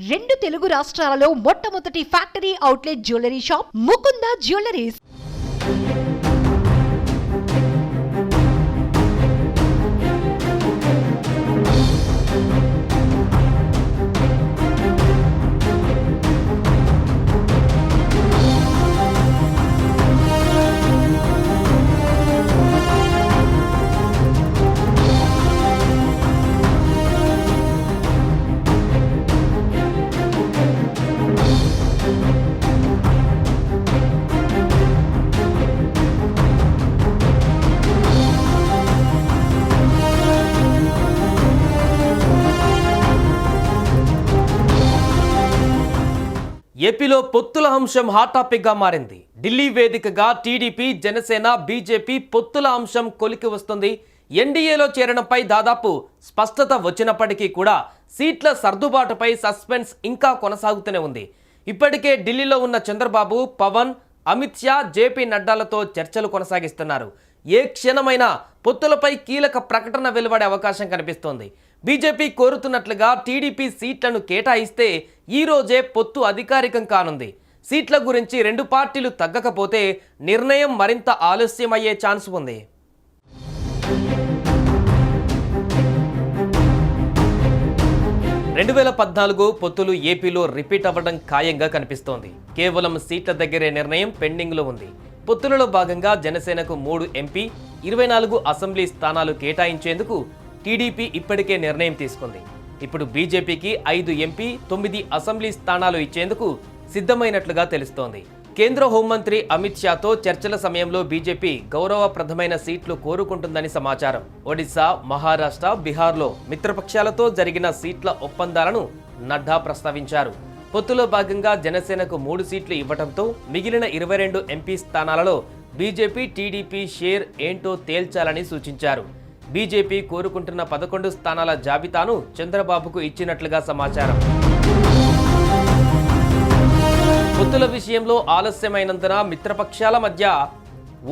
రెండు తెలుగు రాష్ట్రాలలో మొట్టమొదటి factory outlet jewellery shop Mukunda jewelleries. ఏపీలో పొత్తుల అంశం హాట్ టాపిక్గా మారింది. ఢిల్లీ వేదికగా టీడీపీ, జనసేన, బీజేపీ పొత్తుల అంశం కొలికి వస్తుంది. ఎన్డీఏలో చేరడంపై దాదాపు స్పష్టత వచ్చినప్పటికీ కూడా సీట్ల సర్దుబాటుపై సస్పెన్స్ ఇంకా కొనసాగుతూనే ఉంది. ఇప్పటికే ఢిల్లీలో ఉన్న చంద్రబాబు, పవన్, అమిత్ షా, జేపీ నడ్డాలతో చర్చలు కొనసాగిస్తున్నారు. ఏ క్షణమైనా పొత్తులపై కీలక ప్రకటన వెలువడే అవకాశం కనిపిస్తోంది. బీజేపీ కోరుతున్నట్లుగా టీడీపీ సీట్లను కేటాయిస్తే ఈ రోజే పొత్తు అధికారికం కానుంది. సీట్ల గురించి రెండు పార్టీలు తగ్గకపోతే నిర్ణయం మరింత ఆలస్యమయ్యే ఛాన్స్ ఉంది. రెండు 2014 పొత్తులు ఏపీలో రిపీట్ అవ్వడం ఖాయంగా కనిపిస్తోంది. కేవలం సీట్ల దగ్గరే నిర్ణయం పెండింగ్లో ఉంది. పొత్తులలో భాగంగా జనసేనకు 3 ఎంపీ, 24 అసెంబ్లీ స్థానాలు కేటాయించేందుకు టీడీపీ ఇప్పటికే నిర్ణయం తీసుకుంది. ఇప్పుడు బీజేపీకి 5 ఎంపీ, 9 అసెంబ్లీ స్థానాలు ఇచ్చేందుకు సిద్ధమైనట్లుగా తెలుస్తోంది. కేంద్ర హోంమంత్రి అమిత్ షాతో చర్చల సమయంలో బీజేపీ గౌరవప్రదమైన సీట్లు కోరుకుంటుందని సమాచారం. ఒడిశా, మహారాష్ట్ర, బీహార్లో మిత్రపక్షాలతో జరిగిన సీట్ల ఒప్పందాలను నడ్డా ప్రస్తావించారు. పొత్తులో భాగంగా జనసేనకు 3 సీట్లు ఇవ్వడంతో మిగిలిన 22 ఎంపీ స్థానాలలో బీజేపీ, టీడీపీ షేర్ ఏంటో తేల్చాలని సూచించారు. బీజేపీ కోరుకుంటున్న 11 స్థానాల జాబితాను చంద్రబాబుకు ఇచ్చినట్లుగా సమాచారం. పొత్తుల విషయంలో ఆలస్యమైనందున మిత్రపక్షాల మధ్య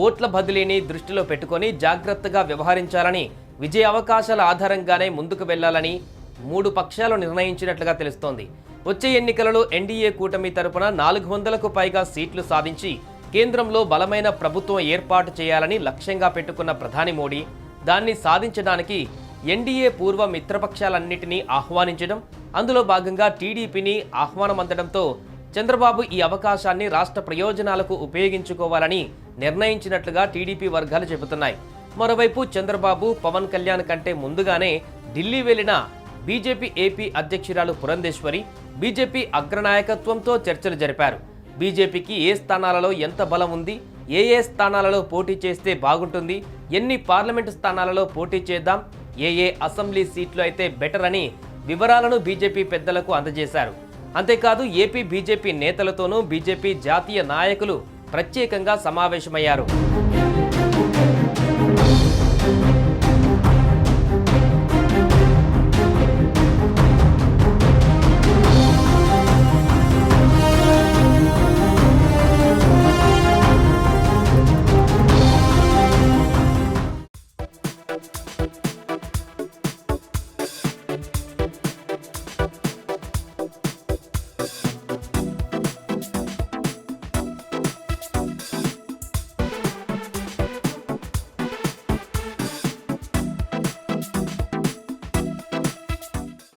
ఓట్ల బదిలీని దృష్టిలో పెట్టుకొని జాగ్రత్తగా వ్యవహరించాలని, విజయ అవకాశాల ఆధారంగానే ముందుకు వెళ్లాలని 3 పక్షాలు నిర్ణయించినట్లుగా తెలుస్తోంది. వచ్చే ఎన్నికలలో ఎన్డీఏ కూటమి తరపున 400కు పైగా సీట్లు సాధించి కేంద్రంలో బలమైన ప్రభుత్వం ఏర్పాటు చేయాలని లక్ష్యంగా పెట్టుకున్న ప్రధాని మోడీ దాన్ని సాధించడానికి ఎన్డీఏ పూర్వ మిత్రపక్షాలన్నింటినీ ఆహ్వానించడం, అందులో భాగంగా టీడీపీని ఆహ్వానం అందడంతో చంద్రబాబు ఈ అవకాశాన్ని రాష్ట్ర ప్రయోజనాలకు ఉపయోగించుకోవాలని నిర్ణయించినట్లుగా టీడీపీ వర్గాలు చెబుతున్నాయి. మరోవైపు చంద్రబాబు, పవన్ కళ్యాణ్ కంటే ముందుగానే ఢిల్లీ వెళ్లిన బీజేపీ ఏపీ అధ్యక్షురాలు పురంధేశ్వరి బీజేపీ అగ్రనాయకత్వంతో చర్చలు జరిపారు. బీజేపీకి ఏ స్థానాలలో ఎంత బలం ఉంది, ఏ స్థానాలలో పోటీ చేస్తే బాగుంటుంది, ఎన్ని పార్లమెంటు స్థానాలలో పోటీ చేద్దాం, ఏ అసెంబ్లీ సీట్లు అయితే బెటర్ అని వివరాలను బీజేపీ పెద్దలకు అందజేశారు. అంతేకాదు ఏపీ బీజేపీ నేతలతోనూ బీజేపీ జాతీయ నాయకులు ప్రత్యేకంగా సమావేశమయ్యారు.